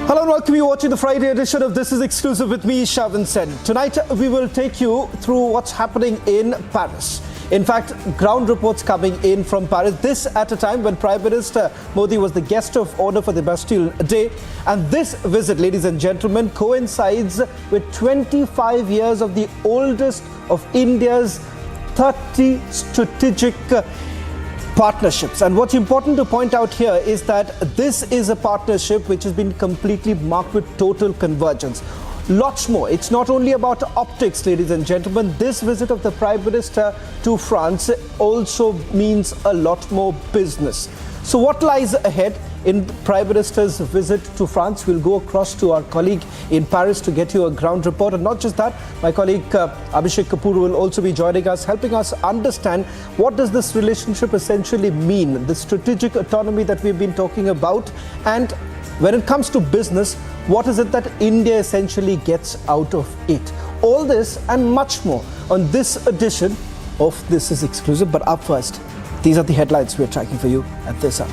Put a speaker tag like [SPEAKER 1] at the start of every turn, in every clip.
[SPEAKER 1] Hello and welcome. You're watching the Friday edition of This Is Exclusive with me, Shavan Sen. Tonight we will take you through what's happening in Paris. In fact, ground reports coming in from Paris. This at a time when Prime Minister Modi was the guest of honor for the Bastille Day. And this visit, ladies and gentlemen, coincides with 25 years of the oldest of India's 30 strategic partnerships. And what's important to point out here is that this is a partnership which has been completely marked with total convergence. Lots more. It's not only about optics, ladies and gentlemen. This visit of the Prime Minister to France also means a lot more business. So what lies ahead in Prime Minister's visit to France? We'll go across to our colleague in Paris to get you a ground report. And not just that, my colleague Abhishek Kapoor will also be joining us, helping us understand what does this relationship essentially mean, the strategic autonomy that we've been talking about, and when it comes to business, what is it that India essentially gets out of it? All this and much more on this edition of This Is Exclusive. But up first, these are the headlines we're tracking for you at this hour.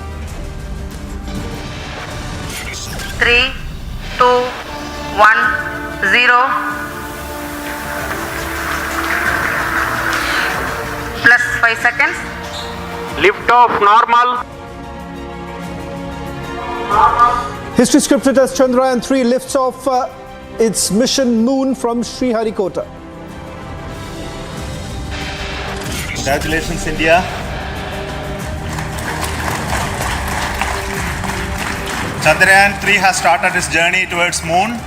[SPEAKER 2] 3, 2, 1, 0. Plus 5 seconds.
[SPEAKER 3] Lift off normal.
[SPEAKER 1] History scripted as Chandrayaan-3 lifts off its mission Moon from Sriharikota.
[SPEAKER 4] Congratulations, India. Chandrayaan-3 has started its journey towards Moon.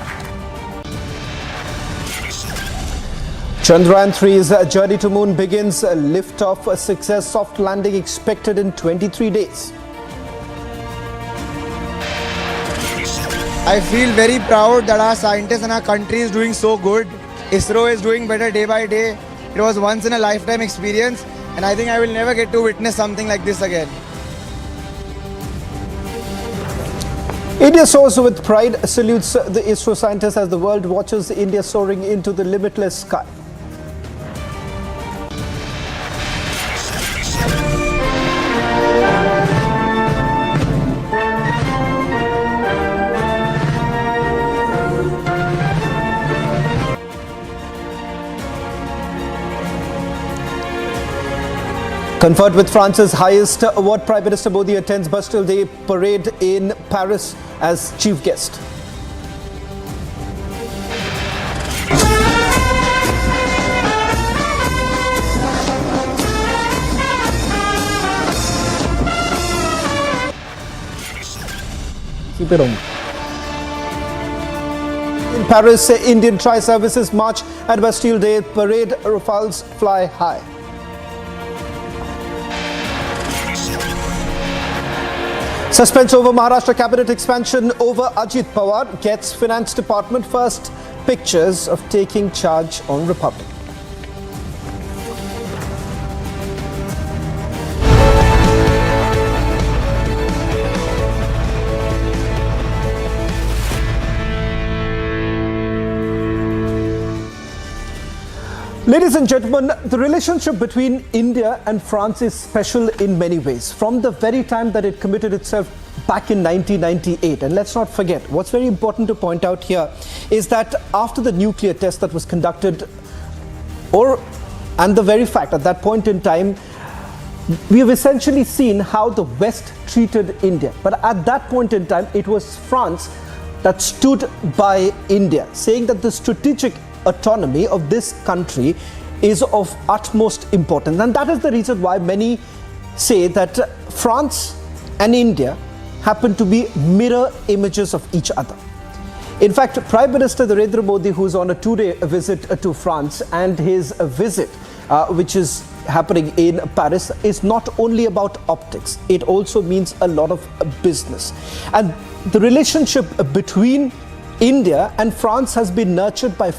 [SPEAKER 1] Chandrayaan-3's journey to Moon begins. A lift-off, a success, soft landing expected in 23 days.
[SPEAKER 5] I feel very proud that our scientists and our country is doing so good. ISRO is doing better day by day. It was once in a lifetime experience, and I think I will never get to witness something like this again.
[SPEAKER 1] India soars with pride, salutes the ISRO scientists as the world watches India soaring into the limitless sky. Conferred with France's highest award, Prime Minister Modi attends Bastille Day parade in Paris as chief guest. Keep it on. In Paris, Indian tri-services march at Bastille Day parade. Rafales fly high. Suspense over Maharashtra cabinet expansion over Ajit Pawar gets Finance Department first pictures of taking charge on Republic. Ladies and gentlemen, the relationship between India and France is special in many ways. From the very time that it committed itself back in 1998. And let's not forget, what's very important to point out here is that after the nuclear test that was conducted, and the very fact at that point in time, we have essentially seen how the West treated India. But at that point in time, it was France that stood by India, saying that the strategic autonomy of this country is of utmost importance. And that is the reason why many say that France and India happen to be mirror images of each other. In fact, Prime Minister Narendra Modi, who's on a two-day visit to France, and his visit, which is happening in Paris, is not only about optics. It also means a lot of business. And the relationship between India and France has been nurtured by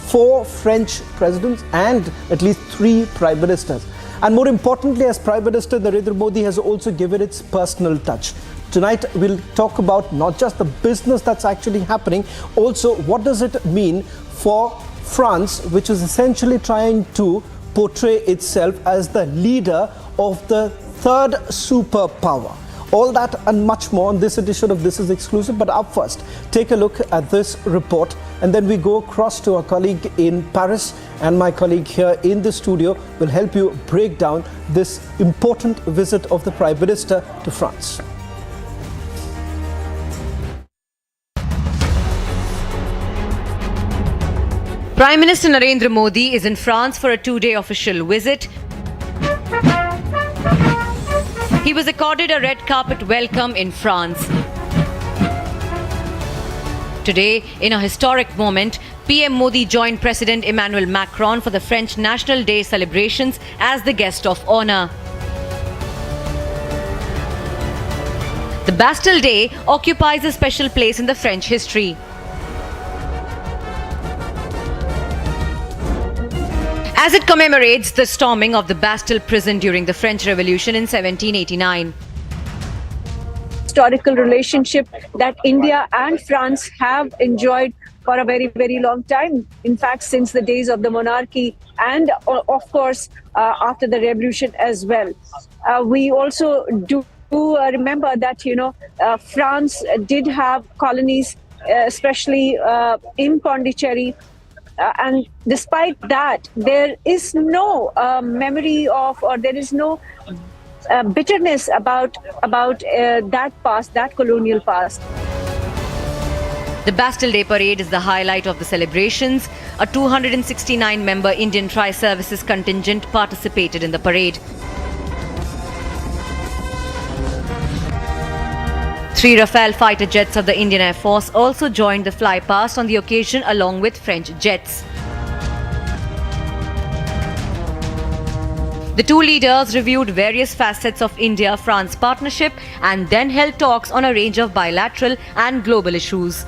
[SPEAKER 1] 4 French presidents and at least 3 prime ministers. And more importantly, as Prime Minister Narendra Modi has also given its personal touch. Tonight, we'll talk about not just the business that's actually happening, also what does it mean for France, which is essentially trying to portray itself as the leader of the third superpower. All that and much more on this edition of This Is Exclusive. But up first, take a look at this report, and then we go across to our colleague in Paris, and my colleague here in the studio will help you break down this important visit of the Prime Minister to France.
[SPEAKER 6] Prime Minister Narendra Modi is in France for a two-day official visit. He was accorded a red carpet welcome in France. Today, in a historic moment, PM Modi joined President Emmanuel Macron for the French National Day celebrations as the guest of honor. The Bastille Day occupies a special place in the French history. As it commemorates the storming of the Bastille prison during the French Revolution in 1789.
[SPEAKER 7] Historical relationship that India and France have enjoyed for a very, very long time. In fact, since the days of the monarchy and, of course, after the revolution as well. We also do remember that, France did have colonies, especially in Pondicherry. And despite that, there is no memory of, or there is no bitterness about that past, that colonial past.
[SPEAKER 6] The Bastille Day Parade is the highlight of the celebrations. A 269-member Indian Tri-Services contingent participated in the parade. 3 Rafale fighter jets of the Indian Air Force also joined the flypast on the occasion along with French jets. The two leaders reviewed various facets of India-France partnership and then held talks on a range of bilateral and global issues.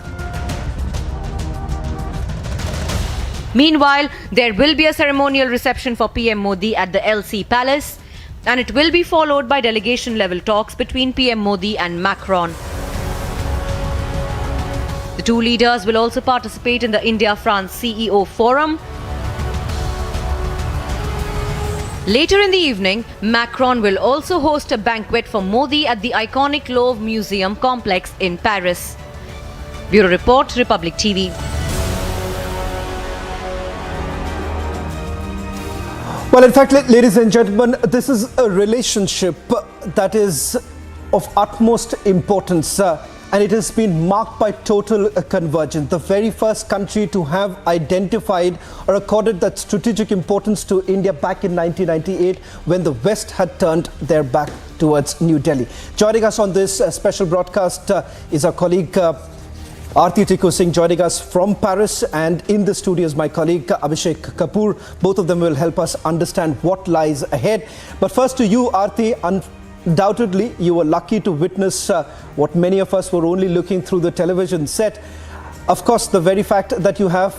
[SPEAKER 6] Meanwhile, there will be a ceremonial reception for PM Modi at the LC Palace, and it will be followed by delegation-level talks between PM Modi and Macron. The two leaders will also participate in the India-France CEO Forum. Later in the evening, Macron will also host a banquet for Modi at the iconic Louvre Museum complex in Paris. Bureau Report, Republic TV.
[SPEAKER 1] Well, in fact, ladies and gentlemen, this is a relationship that is of utmost importance, and it has been marked by total convergence. The very first country to have identified or accorded that strategic importance to India back in 1998, when the West had turned their back towards New Delhi. Joining us on this special broadcast is our colleague Aarti Tikku Singh, joining us from Paris, and in the studio is my colleague Abhishek Kapoor. Both of them will help us understand what lies ahead. But first to you, Aarti, undoubtedly you were lucky to witness what many of us were only looking through the television set. Of course, the very fact that you have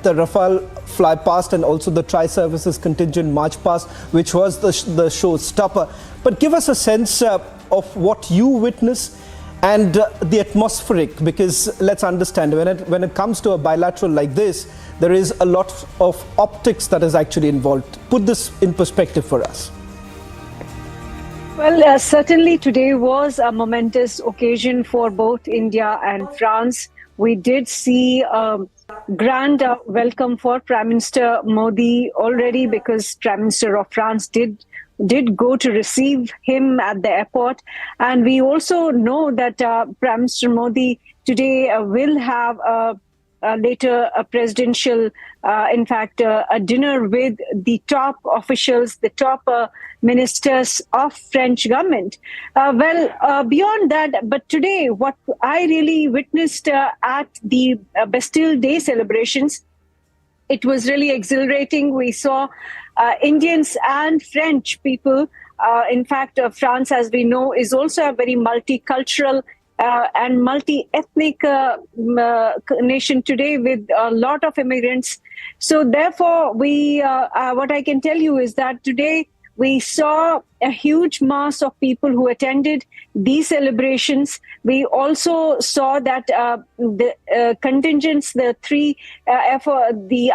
[SPEAKER 1] the Rafale fly past and also the Tri-Services contingent march past, which was the showstopper. But give us a sense of what you witnessed and the atmospheric, because let's understand, when it comes to a bilateral like this, there is a lot of optics that is actually involved. Put this in perspective for us.
[SPEAKER 7] Well, certainly today was a momentous occasion for both India and France. We did see a grand welcome for Prime Minister Modi already, because Prime Minister of France did go to receive him at the airport. And we also know that Prime Minister Modi today will have later a presidential, a dinner with the top officials, the top ministers of French government. Beyond that, but today, what I really witnessed at the Bastille Day celebrations, it was really exhilarating. We saw Indians and French people. In fact, France, as we know, is also a very multicultural and multi-ethnic nation today, with a lot of immigrants. So therefore, what I can tell you is that today we saw a huge mass of people who attended these celebrations. We also saw that the contingents, the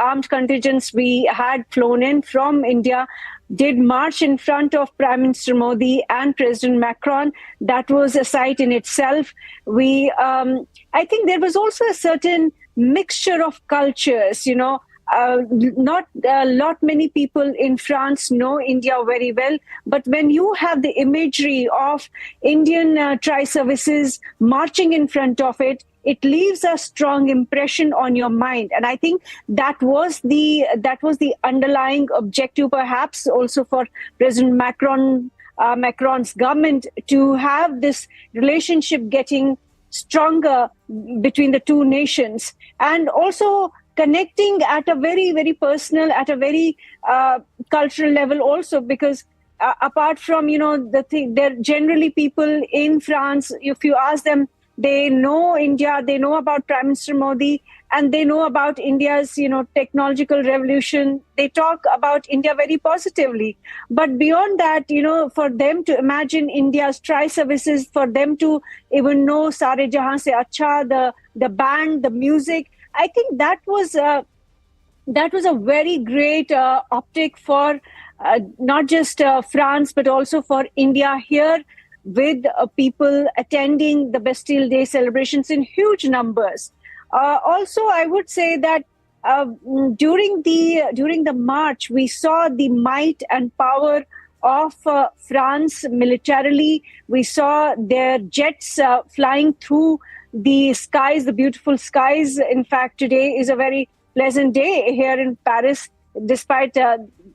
[SPEAKER 7] armed contingents we had flown in from India, did march in front of Prime Minister Modi and President Macron. That was a sight in itself. I think there was also a certain mixture of cultures, not a lot many people in France know India very well, but when you have the imagery of Indian tri-services marching in front of it, it leaves a strong impression on your mind. And I think that was the underlying objective, perhaps also for President Macron's government, to have this relationship getting stronger between the two nations, and also connecting at a very, very personal, at a very cultural level also, because apart from, the thing, there generally people in France, if you ask them, they know India, they know about Prime Minister Modi, and they know about India's, technological revolution. They talk about India very positively. But beyond that, for them to imagine India's tri-services, for them to even know Sare Jahan Se Acha, the band, the music, I think that was a very great optic for not just France, but also for India here, with people attending the Bastille Day celebrations in huge numbers. Also, I would say that during the march, we saw the might and power of France militarily. We saw their jets flying through the skies, the beautiful skies. In fact, today is a very pleasant day here in Paris, despite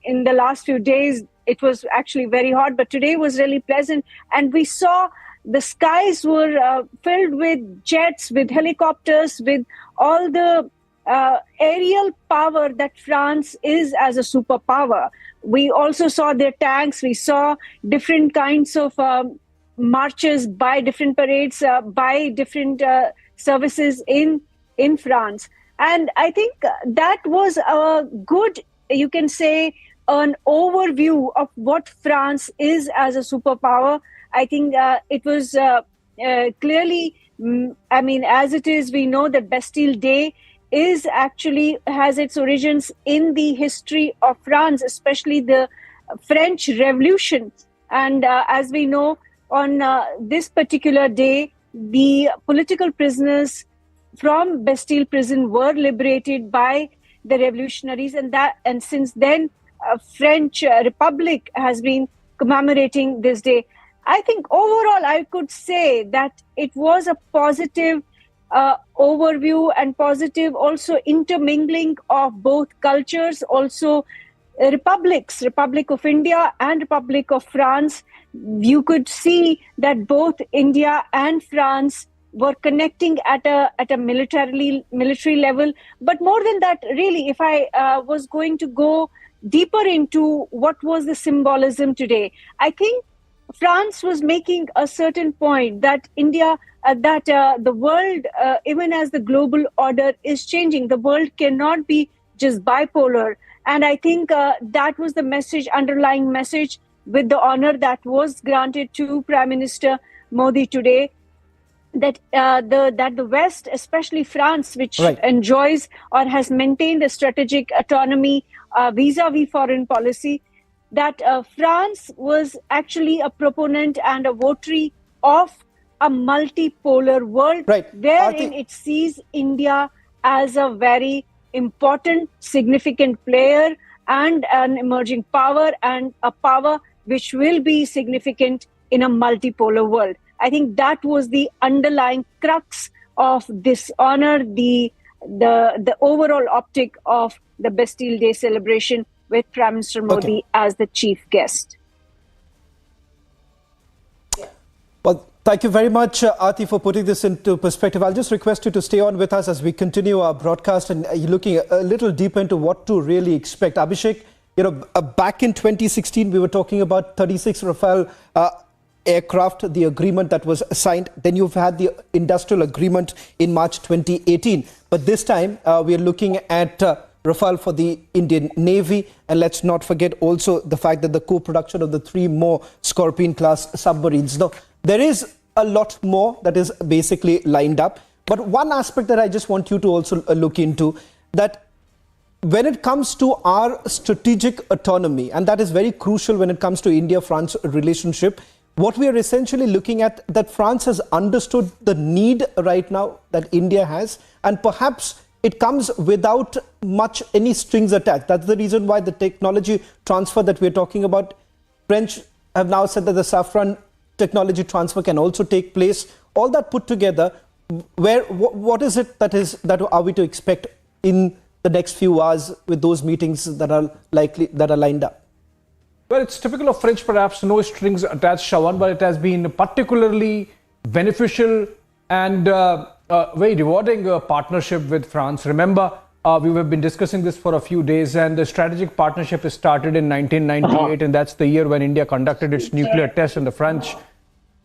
[SPEAKER 7] in the last few days it was actually very hot, but today was really pleasant. And we saw the skies were filled with jets, with helicopters, with all the aerial power that France is as a superpower. We also saw their tanks. We saw different kinds of marches, by different parades, by different services in France. And I think that was a good, you can say, an overview of what France is as a superpower. I think it was clearly, as it is, we know that Bastille Day has its origins in the history of France, especially the French Revolution. And as we know, on this particular day, the political prisoners from Bastille prison were liberated by the revolutionaries, and since then, French Republic has been commemorating this day. I think overall, I could say that it was a positive overview and positive also intermingling of both cultures, also republics, Republic of India and Republic of France. You could see that both India and France were connecting at a military level. But more than that, really, if I was going to go deeper into what was the symbolism today, I think France was making a certain point that India, the world, even as the global order is changing, the world cannot be just bipolar. And I think that was the message, underlying message, with the honor that was granted to Prime Minister Modi today, that the West, especially France, which enjoys or has maintained a strategic autonomy vis-a-vis foreign policy, that France was actually a proponent and a votary of a multipolar world, wherein it sees India as a very important, significant player and an emerging power, and a power which will be significant in a multipolar world. I think that was the underlying crux of this honor, the overall optic of the Bastille Day celebration, with Prime Minister Modi as the chief guest.
[SPEAKER 1] Well, thank you very much, Aarti, for putting this into perspective. I'll just request you to stay on with us as we continue our broadcast and looking a little deeper into what to really expect. Abhishek, back in 2016, we were talking about 36 Rafale aircraft, the agreement that was signed. Then you've had the industrial agreement in March 2018. But this time, we are looking at Rafale for the Indian Navy. And let's not forget also the fact that the co-production of the 3 more Scorpion-class submarines. Now, there is a lot more that is basically lined up. But one aspect that I just want you to also look into, that when it comes to our strategic autonomy, and that is very crucial when it comes to India-France relationship, what we are essentially looking at, that France has understood the need right now that India has, and perhaps it comes without much any strings attached. That's the reason why the technology transfer that we're talking about, French have now said that the saffron technology transfer can also take place. All that put together, what is it that are we to expect in the next few hours with those meetings that are lined up?
[SPEAKER 8] Well, it's typical of French, perhaps no strings attached, Shawan, but it has been particularly beneficial and very rewarding partnership with France. Remember, we have been discussing this for a few days, and the strategic partnership started in 1998, and that's the year when India conducted its nuclear test, and the French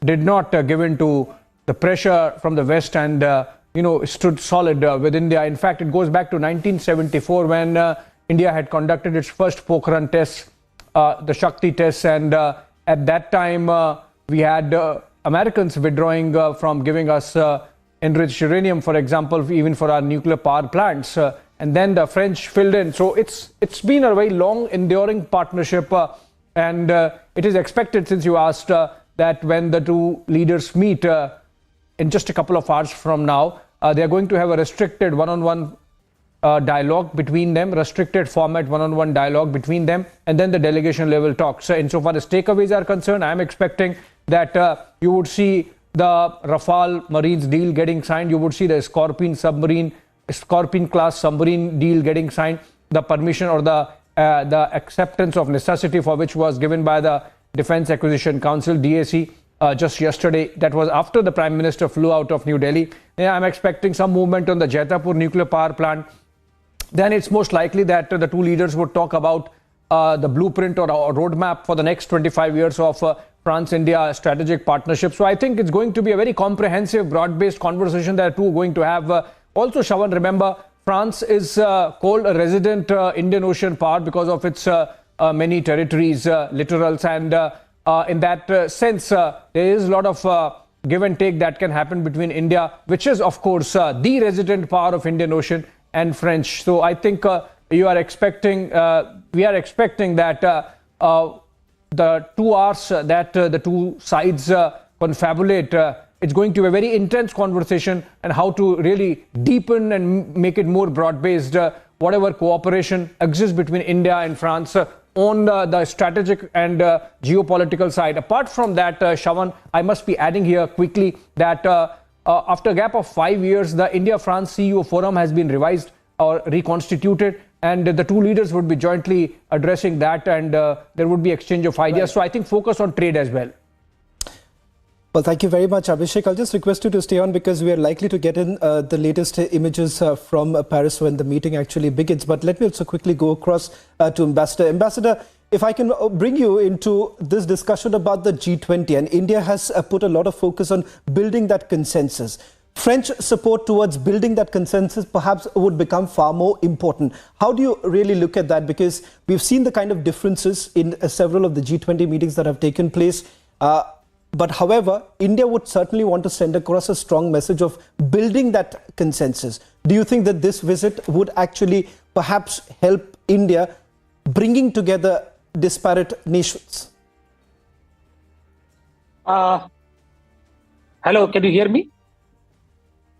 [SPEAKER 8] did not give in to the pressure from the West and stood solid with India. In fact, it goes back to 1974 when India had conducted its first Pokhran test, the Shakti tests, and at that time we had Americans withdrawing from giving us enriched uranium, for example, even for our nuclear power plants, and then the French filled in. So it's been a very long enduring partnership, and it is expected, since you asked, that when the two leaders meet in just a couple of hours from now, they are going to have a restricted one-on-one dialogue between them, restricted format one-on-one dialogue between them, and then the delegation level talks. So insofar as takeaways are concerned, I am expecting that you would see the Rafale Marines deal getting signed, you would see the Scorpion class submarine deal getting signed, the permission or the acceptance of necessity for which was given by the Defence Acquisition Council, DAC, just yesterday. That was after the Prime Minister flew out of New Delhi. I'm expecting some movement on the Jaitapur nuclear power plant. Then it's most likely that the two leaders would talk about the blueprint or roadmap for the next 25 years of France-India strategic partnership. So I think it's going to be a very comprehensive, broad-based conversation that two are going to have. Also, Shawan, remember, France is called a resident Indian Ocean power because of its many territories, littorals, and in that sense, there is a lot of give and take that can happen between India, which is, of course, the resident power of Indian Ocean, and French. So I think we are expecting that the 2 hours that the two sides confabulate, it's going to be a very intense conversation, and how to really deepen and make it more broad-based, whatever cooperation exists between India and France on the strategic and geopolitical side. Apart from that, Shawan, I must be adding here quickly that after a gap of 5 years, the India-France CEO Forum has been revised or reconstituted, and the two leaders would be jointly addressing that, and there would be exchange of ideas. Right. So I think focus on trade as well.
[SPEAKER 1] Well, thank you very much, Abhishek. I'll just request you to stay on because we are likely to get in the latest images from Paris when the meeting actually begins. But let me also quickly go across to Ambassador. Ambassador, if I can bring you into this discussion about the G20, and India has put a lot of focus on building that consensus. French support towards building that consensus perhaps would become far more important. How do you really look at that? Because we've seen the kind of differences in several of the G20 meetings that have taken place. But however, India would certainly want to send across a strong message of building that consensus. Do you think that this visit would actually perhaps help India bringing together disparate nations?
[SPEAKER 9] Hello, can you hear me?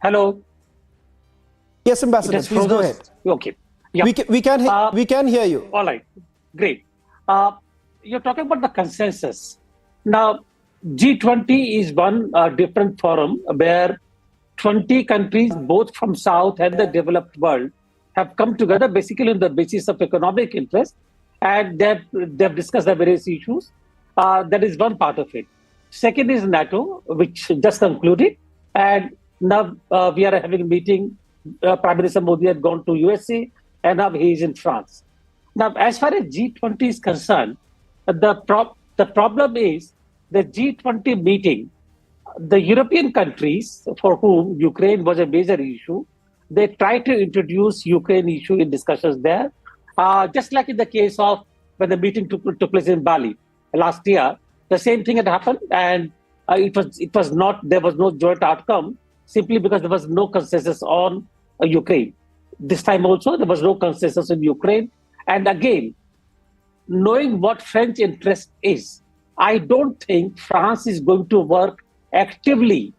[SPEAKER 9] Hello.
[SPEAKER 1] Yes, Ambassador, please go ahead.
[SPEAKER 9] Okay. Yeah.
[SPEAKER 1] We can hear you.
[SPEAKER 9] All right, great. You're talking about the consensus. Now, G20 is one different forum where 20 countries, both from South and the developed world, have come together basically on the basis of economic interest, and they've discussed the various issues. That is one part of it. Second is NATO, which just concluded, and now we are having a meeting. Prime Minister Modi had gone to USA, and now he is in France. Now, as far as G20 is concerned, the problem is the G20 meeting, the European countries for whom Ukraine was a major issue, they tried to introduce Ukraine issue in discussions there. Just like in the case of when the meeting took place in Bali last year, the same thing had happened, and there was no joint outcome simply because there was no consensus on Ukraine. This time also, there was no consensus in Ukraine. And again, knowing what French interest is, I don't think France is going to work actively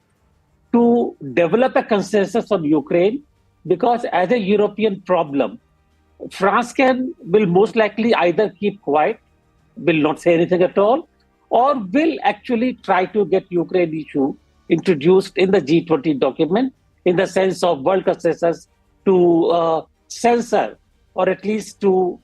[SPEAKER 9] to develop a consensus on Ukraine, because as a European problem, France will most likely either keep quiet, will not say anything at all, or will actually try to get Ukraine issue introduced in the G20 document in the sense of world consensus to censor or at least to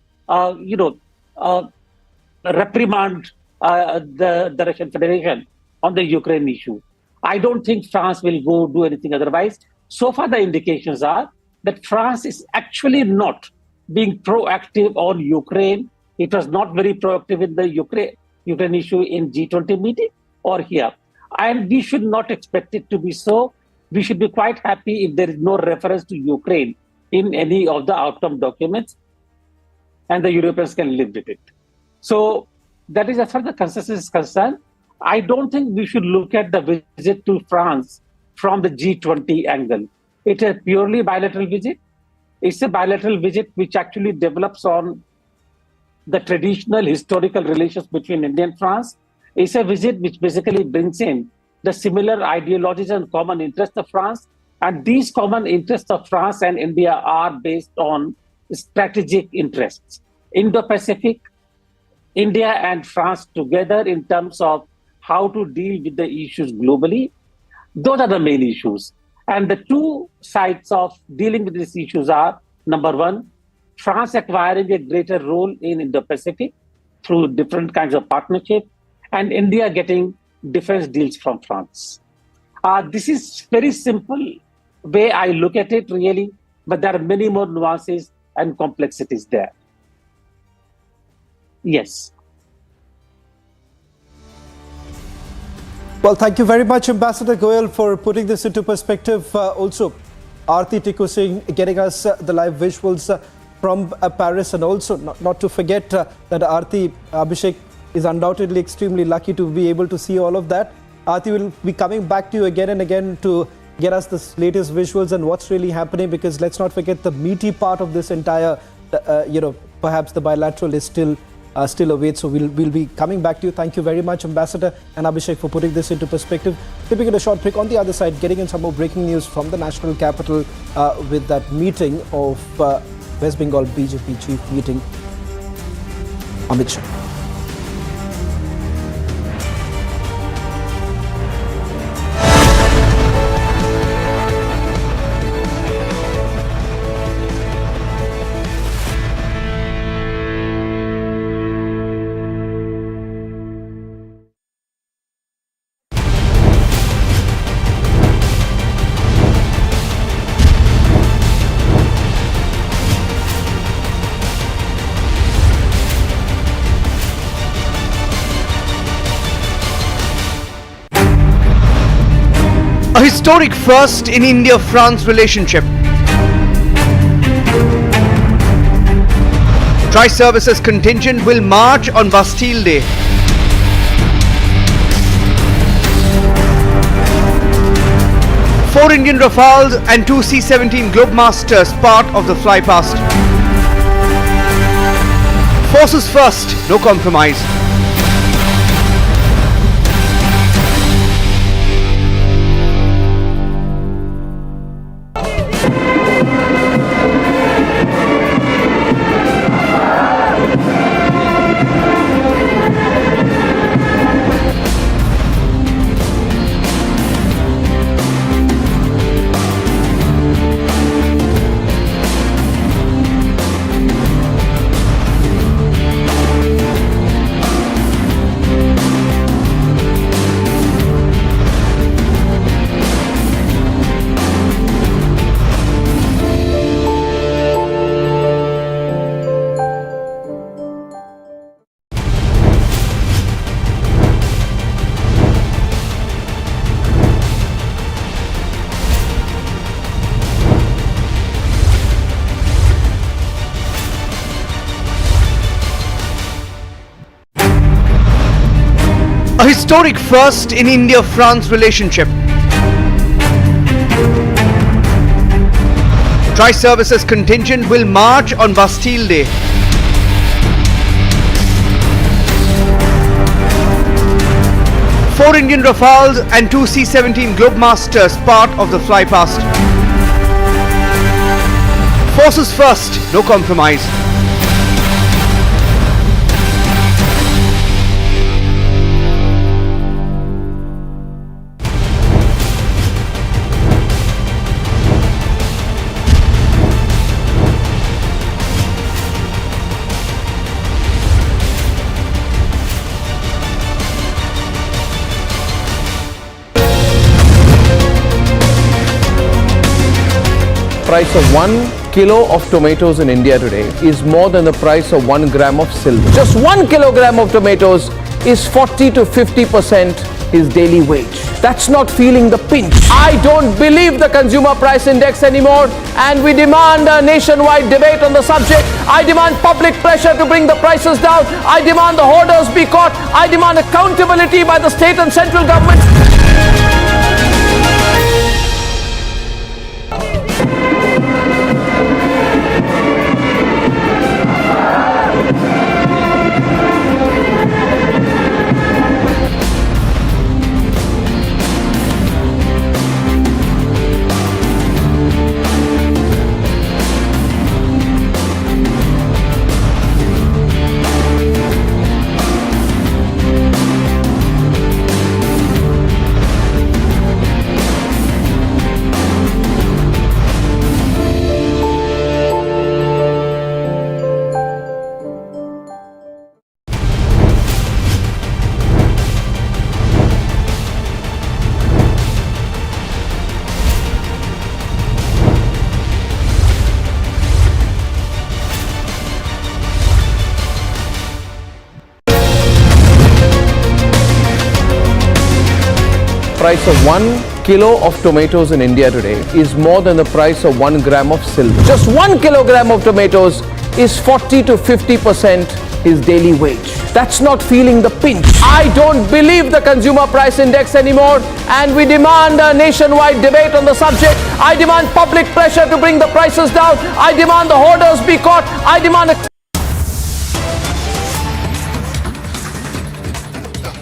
[SPEAKER 9] reprimand the Russian Federation on the Ukraine issue. I don't think France will go do anything otherwise. So far, the indications are that France is actually not being proactive on Ukraine. It was not very proactive in the Ukraine issue in G20 meeting or here. And we should not expect it to be so. We should be quite happy if there is no reference to Ukraine in any of the outcome documents, and the Europeans can live with it. So that is as far as the consensus is concerned. I don't think we should look at the visit to France from the G20 angle. It's a purely bilateral visit. It's a bilateral visit which actually develops on the traditional historical relations between India and France. It's a visit which basically brings in the similar ideologies and common interests of France. And these common interests of France and India are based on strategic interests. Indo-Pacific, India and France together in terms of how to deal with the issues globally. Those are the main issues. And the two sides of dealing with these issues are, number one, France acquiring a greater role in Indo-Pacific through different kinds of partnership, and India getting defense deals from France. This is very simple way I look at it really, but there are many more nuances and complexities there. Yes.
[SPEAKER 1] Well, thank you very much, Ambassador Goyal, for putting this into perspective. Also, Aarti Tikku Singh getting us the live visuals from Paris, and also not to forget that Aarti Abhishek is undoubtedly extremely lucky to be able to see all of that. Aarti will be coming back to you again and again to get us the latest visuals and what's really happening, because let's not forget the meaty part of this entire, perhaps the bilateral is still awaits. So we'll be coming back to you. Thank you very much, Ambassador and Abhishek, for putting this into perspective. Taking a short break. On the other side, getting in some more breaking news from the national capital with that meeting of West Bengal BJP chief meeting Amit Shah.
[SPEAKER 10] A historic first in India-France relationship. Tri-services contingent will march on Bastille Day. Four Indian Rafales and two C-17 Globemasters part of the flypast. Forces first, no compromise. A historic first in India-France relationship. Tri-services contingent will march on Bastille Day. Four Indian Rafales and two C-17 Globemasters part of the flypast. Forces first, no compromise.
[SPEAKER 11] Price of 1 kilo of tomatoes in India today is more than the price of 1 gram of silver. Just 1 kilogram of tomatoes is 40 to 50% his daily wage. That's not feeling the pinch. I don't believe the consumer price index anymore, and we demand a nationwide debate on the subject. I demand public pressure to bring the prices down. I demand the hoarders be caught. I demand accountability by the state and central government. Price of 1 kilo of tomatoes in India today is more than the price of 1 gram of silver. Just 1 kilogram of tomatoes is 40 to 50% his daily wage. That's not feeling the pinch. I don't believe the consumer price index anymore, and we demand a nationwide debate on the subject. I demand public pressure to bring the prices down. I demand the hoarders be caught. I demand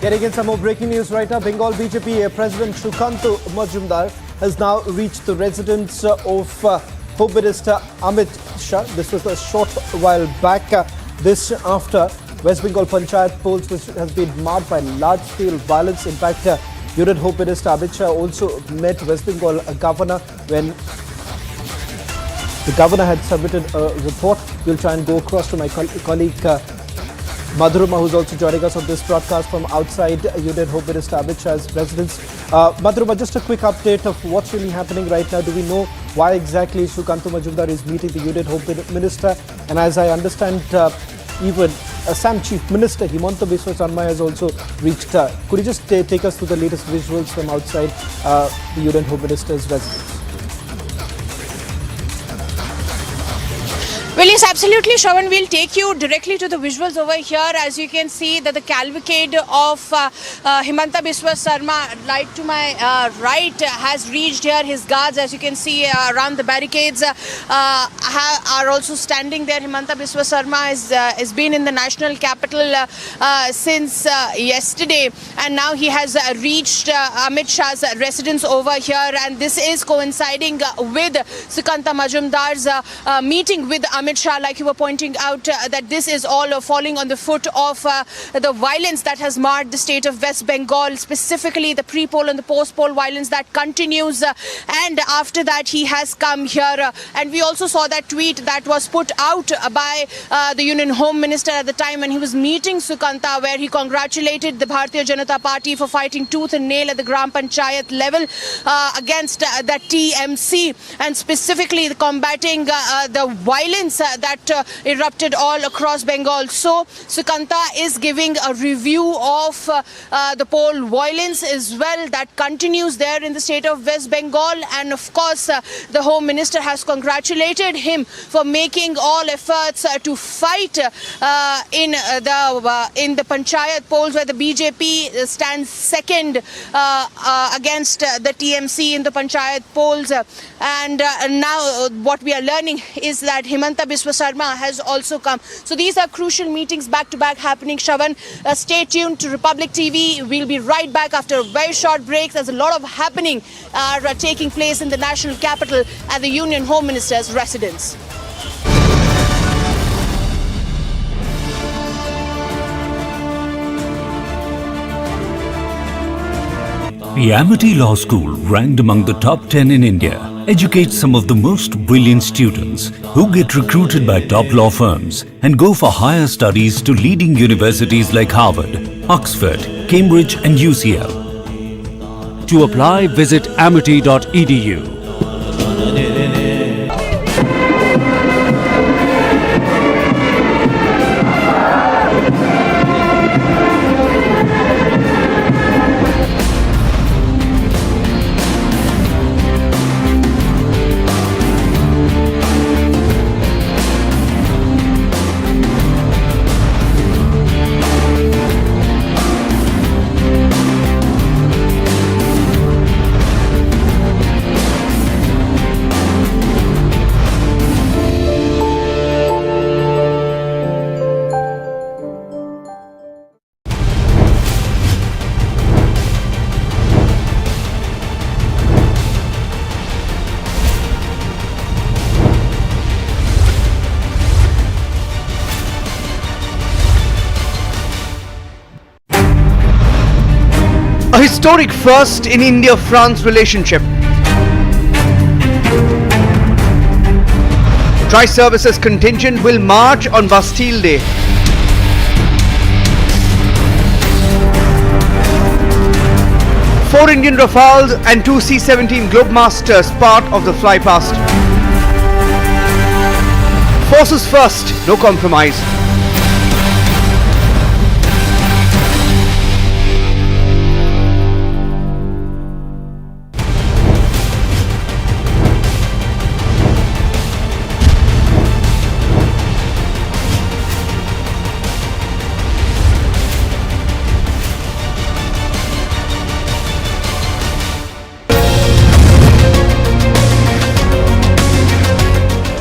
[SPEAKER 1] Getting in some more breaking news right now. Bengal BJP President Sukanta Majumdar has now reached the residence of Home Minister Amit Shah. This was a short while back. This after West Bengal Panchayat polls, which has been marred by large-scale violence. In fact, Union Home Minister Amit Shah also met West Bengal governor when the governor had submitted a report. We'll try and go across to my colleague Madhurima, who's also joining us on this broadcast from outside Union Home Minister Amit Shah's residence. Madhurima, just a quick update of what's really happening right now. Do we know why exactly Sukanta Majumdar is meeting the Union Home Minister? And as I understand, even Assam Chief Minister Himanta Biswa Sarma has also reached. Could you just take us through the latest visuals from outside the Union Home Minister's residence?
[SPEAKER 12] Well, yes, absolutely, Shravan. We'll take you directly to the visuals over here. As you can see that the cavalcade of Himanta Biswa Sarma, right to my right, has reached here. His guards, as you can see around the barricades, are also standing there. Himanta Biswa Sarma has been in the national capital since yesterday, and now he has reached Amit Shah's residence over here, and this is coinciding with Sukanta Majumdar's meeting with Amit Shah. Like you were pointing out, that this is all falling on the foot of the violence that has marred the state of West Bengal, specifically the pre-poll and the post-poll violence that continues. And after that, he has come here. And we also saw that tweet that was put out by the Union Home Minister at the time when he was meeting Sukanta, where he congratulated the Bharatiya Janata Party for fighting tooth and nail at the Gram Panchayat level against the TMC, and specifically combating the violence fires that erupted all across Bengal. So Sukanta is giving a review of the poll violence as well that continues there in the state of West Bengal. And of course, the Home Minister has congratulated him for making all efforts to fight in the Panchayat polls, where the BJP stands second against the TMC in the Panchayat polls. And now what we are learning is that Himanta Biswa Sarma has also come. So these are crucial meetings back to back happening, Shravan. Stay tuned to Republic TV. We'll be right back after a very short break. There's a lot of happening taking place in the national capital at the Union Home Minister's residence.
[SPEAKER 13] The Amity Law School, ranked among the top 10 in India, educates some of the most brilliant students who get recruited by top law firms and go for higher studies to leading universities like Harvard, Oxford, Cambridge and UCL.
[SPEAKER 14] To apply, visit amity.edu.
[SPEAKER 10] A historic first in India-France relationship. Tri-services contingent will march on Bastille Day. Four Indian Rafales and two C-17 Globemasters part of the flypast. Forces first, no compromise.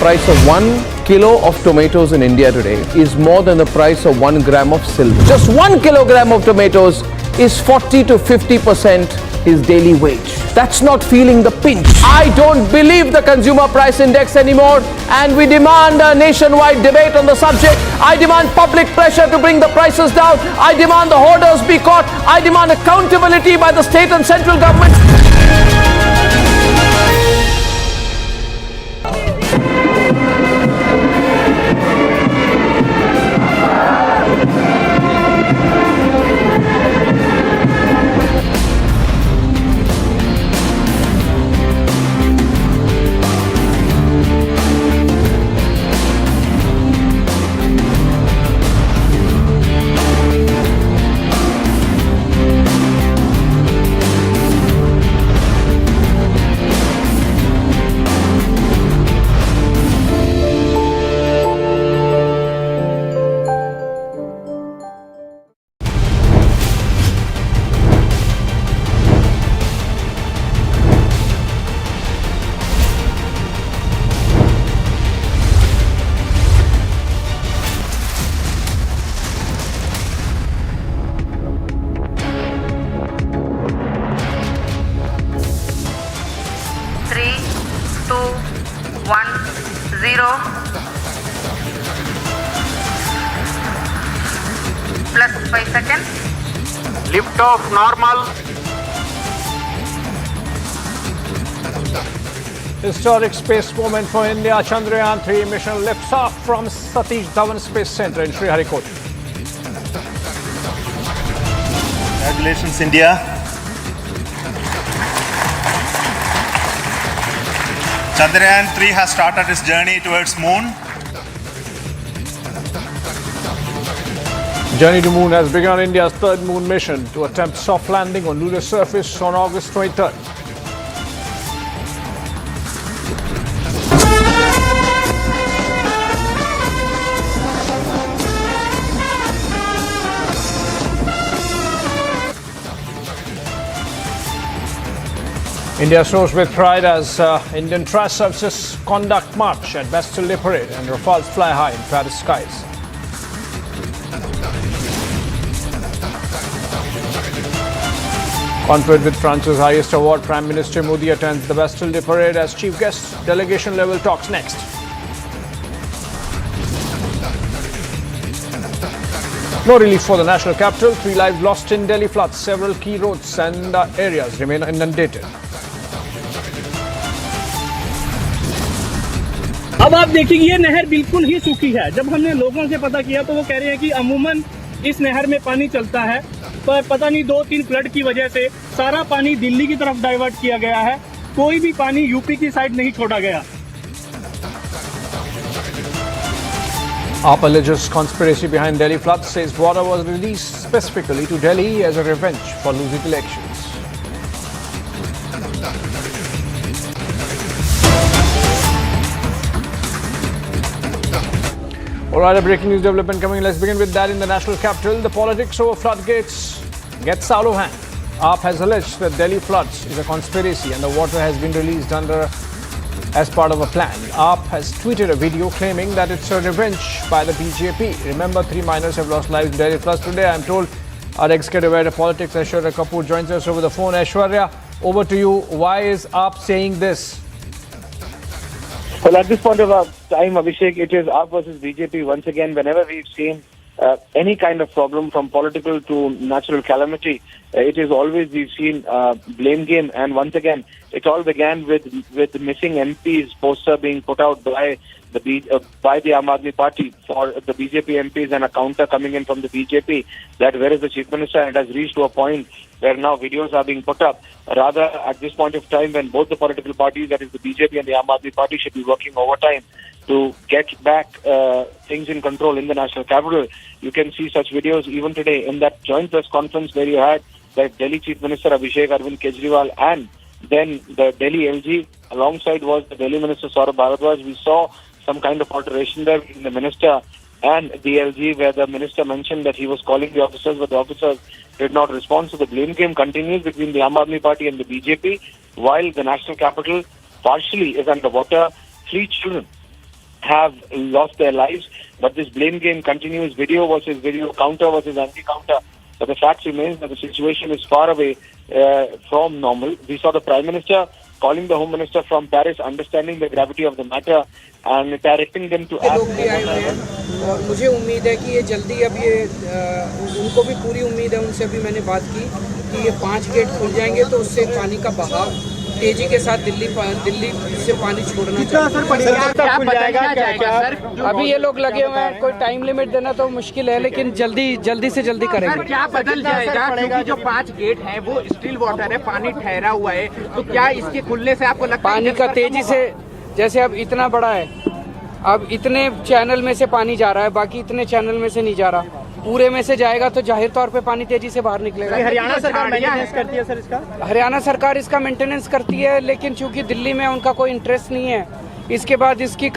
[SPEAKER 11] Price of 1 kilo of tomatoes in India today is more than the price of 1 gram of silver. Just 1 kilogram of tomatoes is 40 to 50% his daily wage. That's not feeling the pinch. I don't believe the consumer price index anymore, and we demand a nationwide debate on the subject. I demand public pressure to bring the prices down. I demand the hoarders be caught. I demand accountability by the state and central government.
[SPEAKER 2] Plus 5 seconds.
[SPEAKER 3] Lift off normal.
[SPEAKER 8] Historic space moment for India. Chandrayaan 3 mission lifts off from Satish Dhawan Space Center in Sriharikota.
[SPEAKER 4] Congratulations, India. Chandrayaan 3 has started its journey towards moon.
[SPEAKER 8] Journey to Moon has begun. India's third moon mission to attempt soft landing on lunar surface on August 23rd. India soars with pride as Indian trash services conduct march at Bastille parade and Rafales fly high in Paris skies. Conferred with France's highest award, Prime Minister Modi attends the Bastille parade as chief guest. Delegation level talks next. No relief for the national capital. 3 lives lost in Delhi floods. Several key roads and areas remain inundated.
[SPEAKER 15] अब आप देखिए ये नहर बिल्कुल ही सूखी है। जब हमने लोगों से पता किया तो वो कह रहे हैं कि अमूमन इस नहर में पानी चलता है, पर पता नहीं 2-3 फ्लड की वजह से सारा पानी दिल्ली की तरफ डाइवर्ट किया गया है। कोई भी पानी यूपी की साइड नहीं छोड़ा गया।
[SPEAKER 8] AAP alleges conspiracy behind Delhi floods, says water was released specifically to Delhi as a revenge for losing elections. Alright, a breaking news development coming. Let's begin with that in the national capital. The politics over floodgates gets out of hand. AAP has alleged that Delhi floods is a conspiracy and the water has been released as part of a plan. AAP has tweeted a video claiming that it's a revenge by the BJP. Remember, 3 miners have lost lives in Delhi floods today. I'm told our ex-head of politics, Aishwarya Kapoor, joins us over the phone. Aishwarya, over to you. Why is AAP saying this?
[SPEAKER 16] Well, at this point of time, Abhishek, it is AAP versus BJP. Once again, whenever we've seen any kind of problem from political to natural calamity, it is always we've seen blame game. And once again, it all began with the missing MPs poster being put out by the Aam Aadmi Party for the BJP MPs and a counter coming in from the BJP that where is the Chief Minister? And it has reached to a point where now videos are being put up. Rather, at this point of time, when both the political parties, that is the BJP and the Aam Aadmi Party, should be working overtime to get back things in control in the national capital, you can see such videos even today in that joint press conference where you had that Delhi Chief Minister Abhishek Arvind Kejriwal and then the Delhi LG alongside was the Delhi Minister Saurabh Bharadwaj. We saw some kind of alteration there in the minister and the LG where the minister mentioned that he was calling the officers, but the officers did not respond. So the blame game continues between the Aam Aadmi Party and the BJP while the national capital partially is underwater. 3 children have lost their lives, but this blame game continues. Video versus video, counter versus anti-counter. But the fact remains that the situation is far away from normal. We saw the Prime Minister calling the Home Minister from Paris, understanding the gravity of the matter and directing them to act.
[SPEAKER 17] और मुझे उम्मीद है कि ये जल्दी अब ये उनको भी पूरी उम्मीद है, उनसे भी मैंने बात की कि ये 5 गेट खुल जाएंगे तो उससे पानी का बहाव तेजी के साथ दिल्ली से पानी छोड़ना चाहिए। अभी ये लोग लगे हुए हैं, कोई टाइम लिमिट देना तो मुश्किल है, लेकिन जल्दी से जल्दी करेंगे।
[SPEAKER 18] क्या बदल जाएगा क्योंकि जो 5 गेट हैं वो स्टिल वाटर है, पानी ठहरा हुआ है, तो क्या इसके खुलने से आपको लगता है
[SPEAKER 17] पानी का तेजी से, जैसे अब इतना बड़ा है, अब इतने चैनल में से पानी जा रहा है, बाकी इतने चैनल में से नहीं जा रहा, पूरे में से जाएगा तो जाहिर तौर पे पानी तेजी से बाहर निकलेगा।
[SPEAKER 15] हरियाणा सरकार मेंटेनेंस करती है सर इसका?
[SPEAKER 17] हरियाणा सरकार इसका मेंटेनेंस करती है, लेकिन चूंकि दिल्ली में उनका कोई इंटरेस्ट नहीं है, इसके बाद इसकी